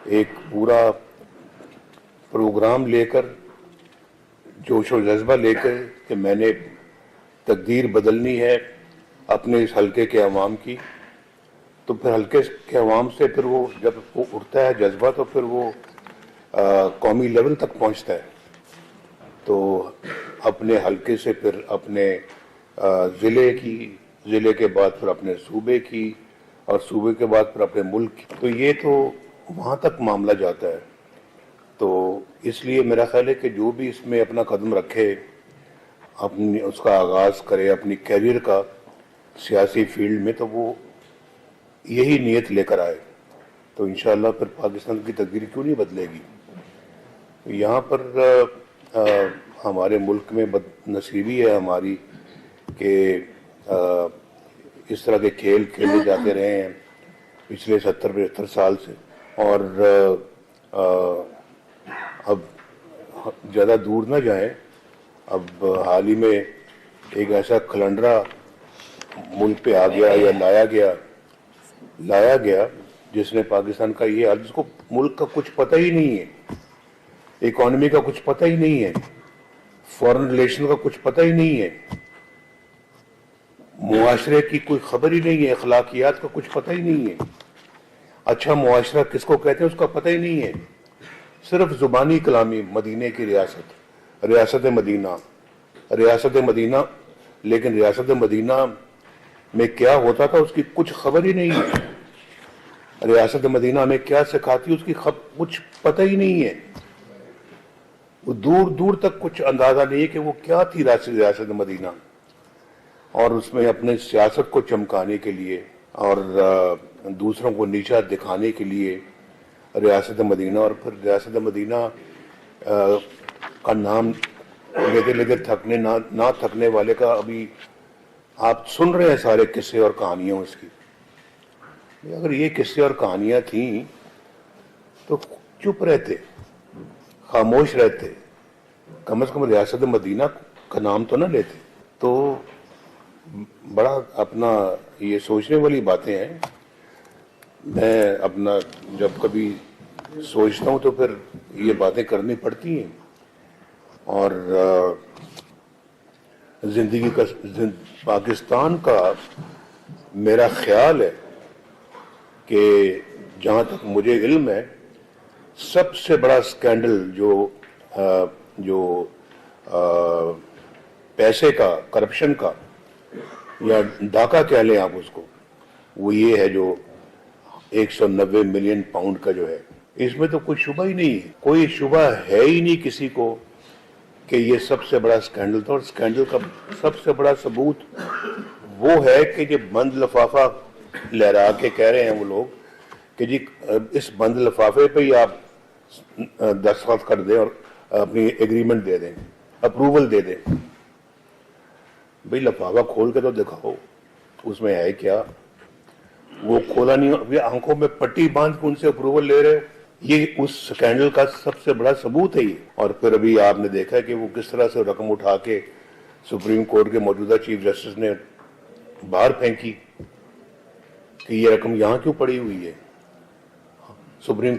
ایک پورا پروگرام لے کر، جوش و جذبہ لے کر کہ میں نے تقدیر بدلنی ہے اپنے اس حلقے کے عوام کی، تو پھر حلقے کے عوام سے پھر وہ جب وہ اٹھتا ہے جذبہ تو پھر وہ قومی لیول تک پہنچتا ہے. تو اپنے حلقے سے پھر اپنے ضلع کے بعد پھر اپنے صوبے کی، اور صوبے کے بعد پھر اپنے ملک کی. تو یہ تو وہاں تک معاملہ جاتا ہے. تو اس لیے میرا خیال ہے کہ جو بھی اس میں اپنا قدم رکھے، اس کا آغاز کرے اپنی کیریئر کا سیاسی فیلڈ میں، تو وہ یہی نیت لے کر آئے تو انشاءاللہ پھر پاکستان کی تقدیر کیوں نہیں بدلے گی. یہاں پر ہمارے ملک میں بد نصیبی ہے ہماری کہ اس طرح کے کھیل کھیلے جاتے رہے ہیں پچھلے 70-75 سال سے. اور اب زیادہ دور نہ جائیں، اب حال ہی میں ایک ایسا کھلنڈرا ملک پہ آ گیا یا لایا گیا جس نے پاکستان کا یہ حال، جس کو ملک کا کچھ پتہ ہی نہیں ہے، اکانومی کا کچھ پتہ ہی نہیں ہے، فورن ریلیشن کا کچھ پتہ ہی نہیں ہے، معاشرے کی کوئی خبر ہی نہیں ہے، اخلاقیات کا کچھ پتہ ہی نہیں ہے، اچھا معاشرہ کس کو کہتے ہیں اس کا پتہ ہی نہیں ہے. صرف زبانی کلامی مدینے کی ریاست مدینہ، لیکن ریاست مدینہ میں کیا ہوتا تھا اس کی کچھ خبر ہی نہیں ہے. ریاست مدینہ میں کیا سکھاتی اس کی کچھ پتہ ہی نہیں ہے. وہ دور دور تک کچھ اندازہ نہیں ہے کہ وہ کیا تھی ریاست مدینہ. اور اس میں اپنے سیاست کو چمکانے کے لیے اور دوسروں کو نیچا دکھانے کے لیے ریاست مدینہ، اور پھر ریاست مدینہ کا نام لیتے لیتے نہ تھکنے والے کا ابھی آپ سن رہے ہیں سارے قصے اور کہانیاں اس کی. اگر یہ قصے اور کہانیاں تھیں تو چپ رہتے، خاموش رہتے، کم از کم ریاست مدینہ کا نام تو نہ لیتے. تو بڑا اپنا یہ سوچنے والی باتیں ہیں. میں اپنا جب کبھی سوچتا ہوں تو پھر یہ باتیں کرنی پڑتی ہیں. اور پاکستان کا میرا خیال ہے کہ جہاں تک مجھے علم ہے، سب سے بڑا سکینڈل جو پیسے کا، کرپشن کا، یا ڈاکہ کہہ لیں آپ اس کو، وہ یہ ہے جو 190 ملین پاؤنڈ کا جو ہے. اس میں تو کوئی شبہ ہی نہیں ہے، کوئی شبہ ہے ہی نہیں کسی کو کہ یہ سب سے بڑا سکینڈل تھا. اور سکینڈل کا سب سے بڑا ثبوت وہ ہے کہ یہ بند لفافہ لہرا کے کہہ رہے ہیں وہ لوگ کہ جی اس بند لفافے پہ ہی آپ دستخط کر دیں اور اپنی ایگریمنٹ دے دیں، اپروول دے دیں. بھئی لفافہ کھول کے تو دکھاؤ اس میں ہے کیا. وہ کھولا نہیں، آنکھوں میں پٹی باندھ کے ان سے اپروول لے رہے. یہ اس سکینڈل کا سب سے بڑا ثبوت ہے یہ. اور پھر ابھی آپ نے دیکھا کہ وہ کس طرح سے رقم اٹھا کے سپریم کورٹ کے موجودہ چیف جسٹس نے باہر پھینکی کہ یہ رقم یہاں کیوں پڑی ہوئی ہے. سپریم